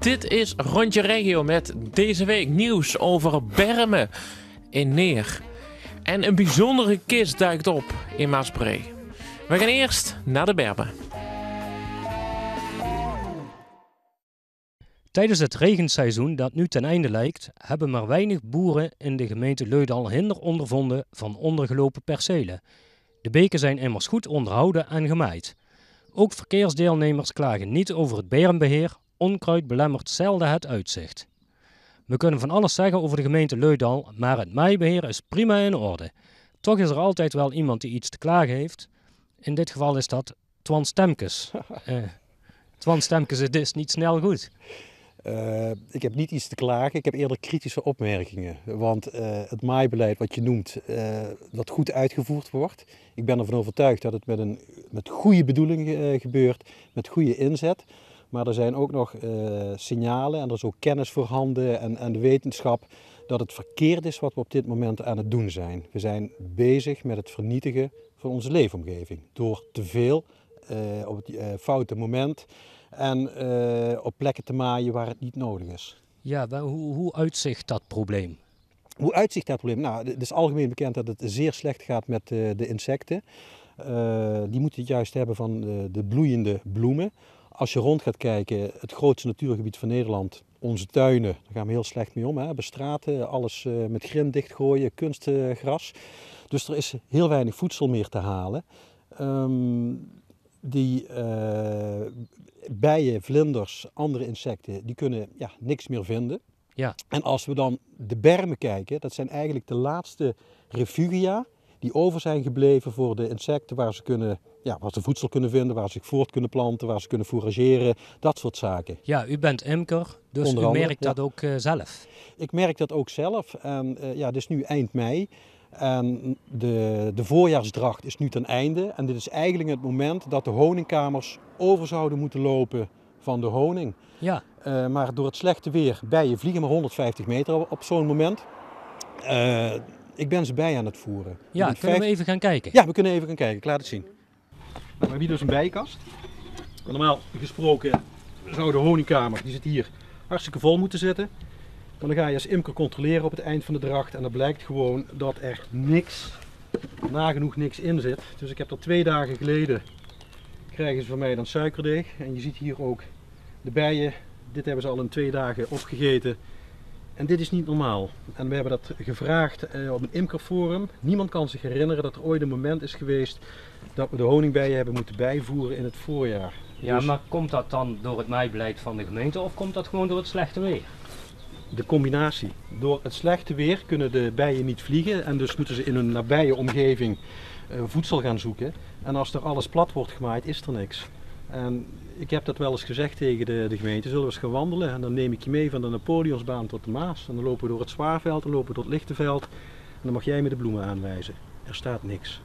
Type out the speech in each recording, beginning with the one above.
Dit is Rondje Regio met deze week nieuws over bermen in Neer. En een bijzondere kist duikt op in Maasbree. We gaan eerst naar de bermen. Tijdens het regenseizoen dat nu ten einde lijkt, hebben maar weinig boeren in de gemeente Leudal hinder ondervonden van ondergelopen percelen. De beken zijn immers goed onderhouden en gemaaid. Ook verkeersdeelnemers klagen niet over het bermbeheer, onkruid belemmert zelden het uitzicht. We kunnen van alles zeggen over de gemeente Leudal, maar het maaibeheer is prima in orde. Toch is er altijd wel iemand die iets te klagen heeft. In dit geval is dat Twan Stemkes. Twan Stemkes, het is niet snel goed. Ik heb niet iets te klagen, ik heb eerder kritische opmerkingen. Want het maaibeleid wat je noemt, dat goed uitgevoerd wordt. Ik ben ervan overtuigd dat het met goede bedoelingen gebeurt, met goede inzet. Maar er zijn ook nog signalen en er is ook kennis voorhanden en de wetenschap dat het verkeerd is wat we op dit moment aan het doen zijn. We zijn bezig met het vernietigen van onze leefomgeving door te veel op het foute moment en op plekken te maaien waar het niet nodig is. Ja, hoe uitzicht dat probleem? Hoe uitzicht dat probleem? Nou, het is algemeen bekend dat het zeer slecht gaat met de insecten. Die moeten het juist hebben van de bloeiende bloemen. Als je rond gaat kijken, het grootste natuurgebied van Nederland, onze tuinen, daar gaan we heel slecht mee om. Hè? Bestraten, alles met grind dichtgooien, kunstgras. Dus er is heel weinig voedsel meer te halen. Bijen, vlinders, andere insecten, die kunnen niks meer vinden. Ja. En als we dan de bermen kijken, dat zijn eigenlijk de laatste refugia die over zijn gebleven voor de insecten waar ze voedsel kunnen vinden, waar ze zich voort kunnen planten, waar ze kunnen fourageren, dat soort zaken. Ja, u bent imker, dus u merkt dat ook zelf? Ik merk dat ook zelf. En het is nu eind mei. En de voorjaarsdracht is nu ten einde. En dit is eigenlijk het moment dat de honingkamers over zouden moeten lopen van de honing. Ja. Maar door het slechte weer, bijen vliegen maar 150 meter op zo'n moment. Ik ben ze bij aan het voeren. Ja, kunnen we even gaan kijken? Ja, we kunnen even gaan kijken. Ik laat het zien. Nou, we hebben hier dus een bijenkast. Normaal gesproken zou de honingkamer, die zit hier, hartstikke vol moeten zitten. Maar dan ga je als imker controleren op het eind van de dracht en dan blijkt gewoon dat er nagenoeg niks in zit. Dus ik heb er 2 dagen geleden, krijgen ze van mij dan suikerdeeg. En je ziet hier ook de bijen, dit hebben ze al in 2 dagen opgegeten. En dit is niet normaal. En we hebben dat gevraagd op een imkerforum. Niemand kan zich herinneren dat er ooit een moment is geweest dat we de honingbijen hebben moeten bijvoeren in het voorjaar. Ja, dus maar komt dat dan door het maaibeleid van de gemeente of komt dat gewoon door het slechte weer? De combinatie. Door het slechte weer kunnen de bijen niet vliegen en dus moeten ze in hun nabije omgeving voedsel gaan zoeken. En als er alles plat wordt gemaaid, is er niks. En ik heb dat wel eens gezegd tegen de gemeente, zullen we eens gaan wandelen en dan neem ik je mee van de Napoleonsbaan tot de Maas. En dan lopen we door het Zwaarveld, dan lopen we door het Lichtenveld en dan mag jij me de bloemen aanwijzen. Er staat niks.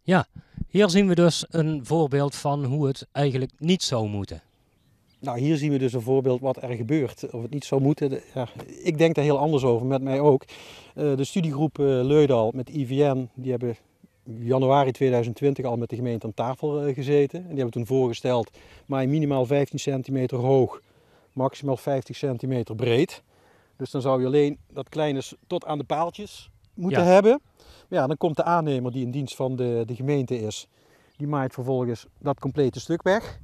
Ja, hier zien we dus een voorbeeld van hoe het eigenlijk niet zou moeten. Nou, hier zien we dus een voorbeeld wat er gebeurt. Of het niet zou moeten. Ik denk daar heel anders over, met mij ook. De studiegroep Leudal met IVN, die hebben januari 2020 al met de gemeente aan tafel gezeten. En die hebben toen voorgesteld, maar minimaal 15 centimeter hoog, maximaal 50 centimeter breed. Dus dan zou je alleen dat kleine tot aan de paaltjes moeten hebben. Ja, dan komt de aannemer die in dienst van de gemeente is, die maait vervolgens dat complete stuk weg.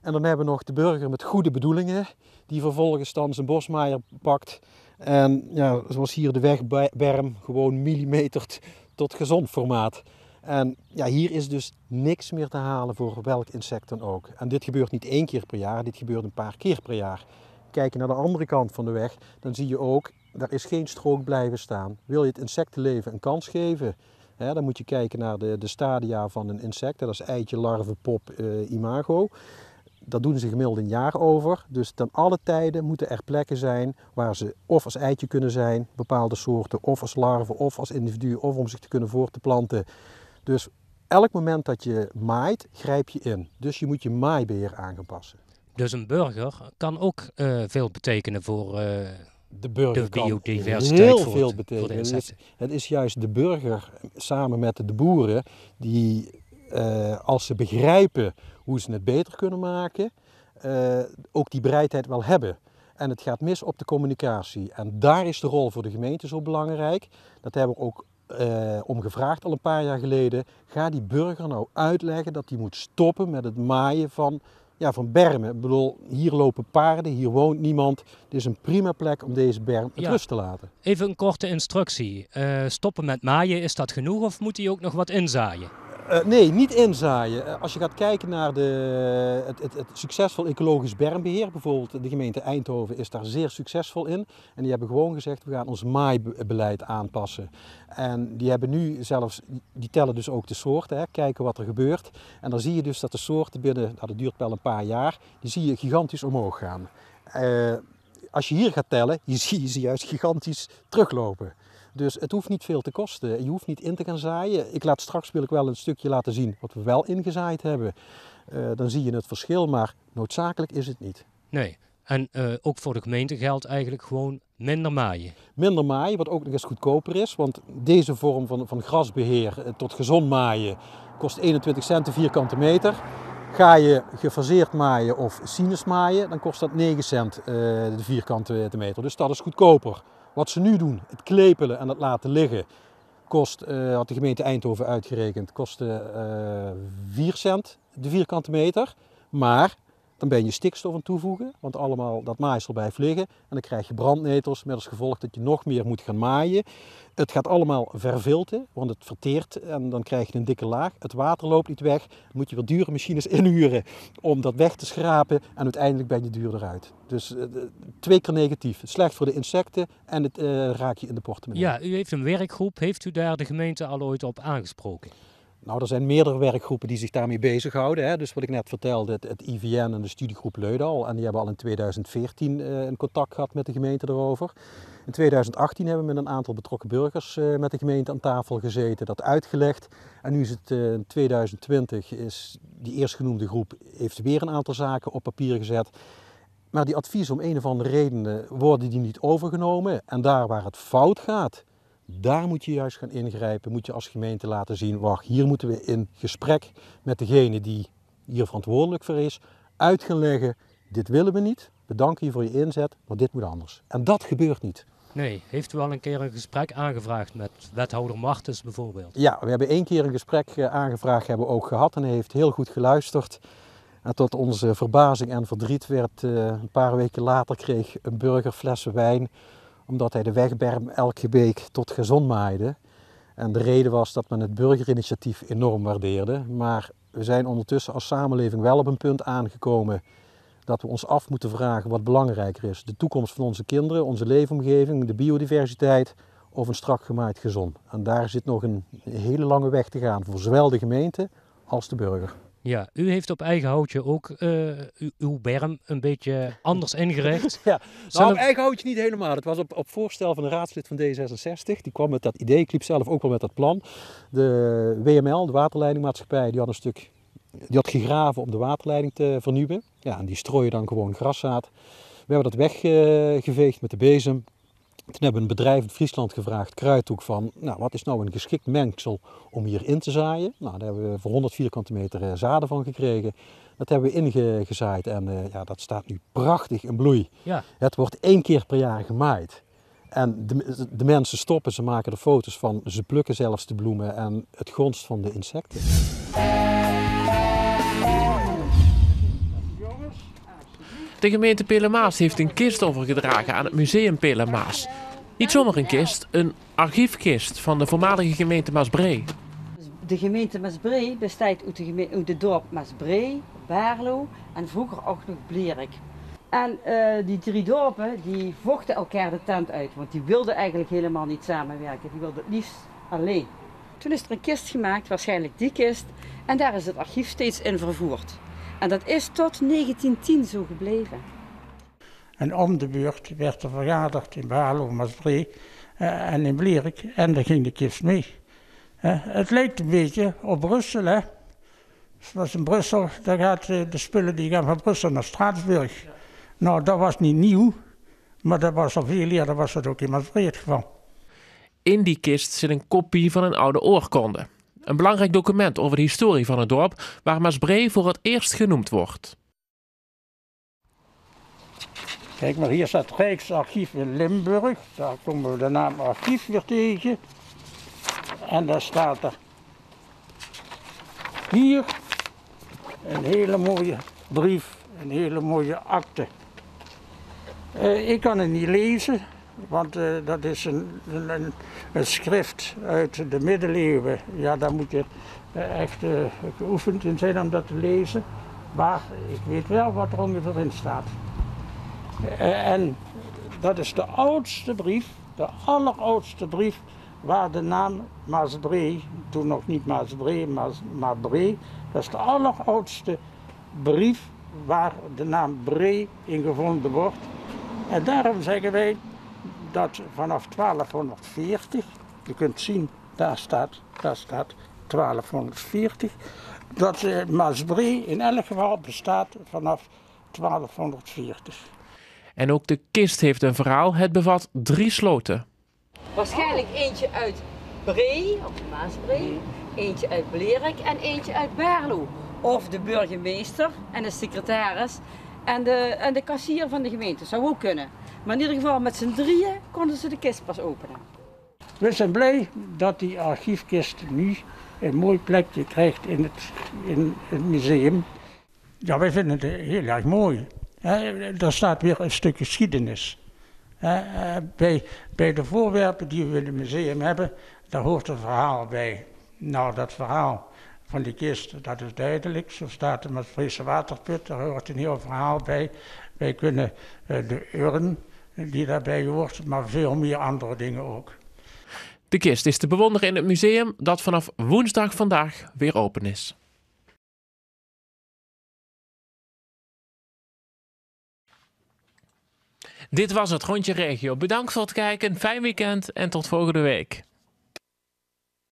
En dan hebben we nog de burger met goede bedoelingen, die vervolgens dan zijn bosmaaier pakt. En ja, zoals hier de wegberm, gewoon millimetert tot gezond formaat. En ja, hier is dus niks meer te halen voor welk insect dan ook. En dit gebeurt niet 1 keer per jaar, dit gebeurt een paar keer per jaar. Kijk je naar de andere kant van de weg, dan zie je ook, er is geen strook blijven staan. Wil je het insectenleven een kans geven, dan moet je kijken naar de stadia van een insect. Dat is eitje, larve, pop, imago. Dat doen ze gemiddeld een jaar over. Dus ten alle tijden moeten er plekken zijn waar ze of als eitje kunnen zijn, bepaalde soorten, of als larve, of als individu, of om zich te kunnen voor te planten. Dus elk moment dat je maait, grijp je in. Dus je moet je maaibeheer aan gaan passen. Dus een burger kan ook veel betekenen voor de biodiversiteit. Heel veel betekenen. Het is juist de burger samen met de boeren die, als ze begrijpen hoe ze het beter kunnen maken, ook die bereidheid wel hebben. en het gaat mis op de communicatie. En daar is de rol voor de gemeente zo belangrijk. Dat hebben we ook om gevraagd al een paar jaar geleden. Ga die burger nou uitleggen dat hij moet stoppen met het maaien van bermen. Ik bedoel, hier lopen paarden, hier woont niemand. Het is een prima plek om deze berm met rust te laten. Even een korte instructie. Stoppen met maaien, is dat genoeg of moet hij ook nog wat inzaaien? Nee, niet inzaaien. Als je gaat kijken naar het succesvol ecologisch bermbeheer, bijvoorbeeld de gemeente Eindhoven is daar zeer succesvol in. En die hebben gewoon gezegd, we gaan ons maaibeleid aanpassen. En die hebben nu zelfs, die tellen dus ook de soorten, kijken wat er gebeurt. En dan zie je dus dat de soorten binnen, dat duurt wel een paar jaar, die zie je gigantisch omhoog gaan. Als je hier gaat tellen, zie je ze juist gigantisch teruglopen. Dus het hoeft niet veel te kosten. Je hoeft niet in te gaan zaaien. Wil ik wel een stukje laten zien wat we wel ingezaaid hebben. Dan zie je het verschil, maar noodzakelijk is het niet. Nee, en ook voor de gemeente geldt eigenlijk gewoon minder maaien. Minder maaien, wat ook nog eens goedkoper is. Want deze vorm van grasbeheer tot gezond maaien kost 21 cent de vierkante meter. Ga je gefaseerd maaien of sinus maaien, dan kost dat 9 cent de vierkante meter. Dus dat is goedkoper. Wat ze nu doen, het klepelen en het laten liggen, kost, had de gemeente Eindhoven uitgerekend, kostte 4 cent de vierkante meter. Maar dan ben je stikstof aan toevoegen, want allemaal dat maaisel blijft liggen. En dan krijg je brandnetels met als gevolg dat je nog meer moet gaan maaien. Het gaat allemaal vervilten, want het verteert en dan krijg je een dikke laag. Het water loopt niet weg, dan moet je weer dure machines inhuren om dat weg te schrapen en uiteindelijk ben je duurder uit. Dus 2 keer negatief. Slecht voor de insecten en het raak je in de portemonnee. Ja, u heeft een werkgroep. Heeft u daar de gemeente al ooit op aangesproken? Nou, er zijn meerdere werkgroepen die zich daarmee bezighouden. Hè. Dus wat ik net vertelde, het IVN en de studiegroep Leudal. En die hebben al in 2014 een contact gehad met de gemeente erover. In 2018 hebben we met een aantal betrokken burgers met de gemeente aan tafel gezeten, dat uitgelegd. En nu is het in 2020, is die eerstgenoemde groep heeft weer een aantal zaken op papier gezet. Maar die adviezen om een of andere reden worden die niet overgenomen. En daar waar het fout gaat, daar moet je juist gaan ingrijpen, moet je als gemeente laten zien, wacht, hier moeten we in gesprek met degene die hier verantwoordelijk voor is, uit gaan leggen, dit willen we niet, we danken je voor je inzet, maar dit moet anders. En dat gebeurt niet. Nee, heeft u al een keer een gesprek aangevraagd met wethouder Martens bijvoorbeeld? Ja, we hebben 1 keer een gesprek aangevraagd, hebben we ook gehad en hij heeft heel goed geluisterd. En tot onze verbazing en verdriet werd een paar weken later kreeg een burger flessen wijn, omdat hij de wegberm elke week tot gezond maaide. En de reden was dat men het burgerinitiatief enorm waardeerde. Maar we zijn ondertussen als samenleving wel op een punt aangekomen dat we ons af moeten vragen wat belangrijker is. De toekomst van onze kinderen, onze leefomgeving, de biodiversiteit of een strak gemaaid gazon. En daar zit nog een hele lange weg te gaan voor zowel de gemeente als de burger. Ja, u heeft op eigen houtje ook uw berm een beetje anders ingericht. Ja, nou, op eigen houtje niet helemaal. Het was op voorstel van een raadslid van D66. Die kwam met dat idee. Ik liep zelf ook wel met dat plan. De WML, de waterleidingmaatschappij, die had gegraven om de waterleiding te vernieuwen. Ja, en die strooien dan gewoon graszaad. We hebben dat weggeveegd met de bezem. Toen hebben we een bedrijf in Friesland gevraagd, Kruidhoek, van nou, wat is nou een geschikt mengsel om hier in te zaaien. Nou, daar hebben we voor 100 vierkante meter zaden van gekregen. Dat hebben we ingezaaid en dat staat nu prachtig in bloei. Ja. Het wordt 1 keer per jaar gemaaid. En de mensen stoppen, ze maken er foto's van, ze plukken zelfs de bloemen en het gonst van de insecten. De gemeente Pelemaas heeft een kist overgedragen aan het museum Pelemaas. Niet zomaar een kist, een archiefkist van de voormalige gemeente Maasbree. De gemeente Maasbree bestaat uit het dorp Maasbree, Baarlo en vroeger ook nog Blerik. En die 3 dorpen die vochten elkaar de tent uit, want die wilden eigenlijk helemaal niet samenwerken. Die wilden het liefst alleen. Toen is er een kist gemaakt, waarschijnlijk die kist, en daar is het archief steeds in vervoerd. En dat is tot 1910 zo gebleven. En om de beurt werd er vergaderd in Baarlo, Maasbree en in Blerik. En daar ging de kist mee. Het lijkt een beetje op Brussel. Hè? Zoals in Brussel, daar gaat de spullen die gaan van Brussel naar Straatsburg. Nou, dat was niet nieuw, maar dat was al veel eerder, was dat ook in Maasbree het geval. In die kist zit een kopie van een oude oorkonde. Een belangrijk document over de historie van het dorp waar Maasbree voor het eerst genoemd wordt. Kijk maar, hier staat het Rijksarchief in Limburg. Daar komen we de naam archief weer tegen. En daar staat er hier een hele mooie brief, een hele mooie akte. Ik kan het niet lezen, want dat is een schrift uit de middeleeuwen. Ja, daar moet je echt geoefend in zijn om dat te lezen. Maar ik weet wel wat er ongeveer in staat. En dat is de oudste brief, de alleroudste brief waar de naam Maasbree, toen nog niet Maasbree, maar Bree, dat is de alleroudste brief waar de naam Bree in gevonden wordt. En daarom zeggen wij dat vanaf 1240, je kunt zien, daar staat 1240, dat Maasbree in elk geval bestaat vanaf 1240. En ook de kist heeft een verhaal. Het bevat 3 sloten. Waarschijnlijk eentje uit Bree, of de Maasbree, eentje uit Blerik en eentje uit Berlo. Of de burgemeester en de secretaris en de kassier van de gemeente. Zou ook kunnen. Maar in ieder geval met z'n drieën konden ze de kist pas openen. We zijn blij dat die archiefkist nu een mooi plekje krijgt in het museum. Ja, wij vinden het heel erg mooi. Er staat weer een stuk geschiedenis. Bij de voorwerpen die we in het museum hebben, daar hoort een verhaal bij. Nou, dat verhaal van die kist, dat is duidelijk. Zo staat er met Friese waterput, daar hoort een heel verhaal bij. Wij kunnen de urn die daarbij hoort, maar veel meer andere dingen ook. De kist is te bewonderen in het museum dat vanaf woensdag vandaag weer open is. Dit was het Rondje Regio. Bedankt voor het kijken, fijn weekend en tot volgende week.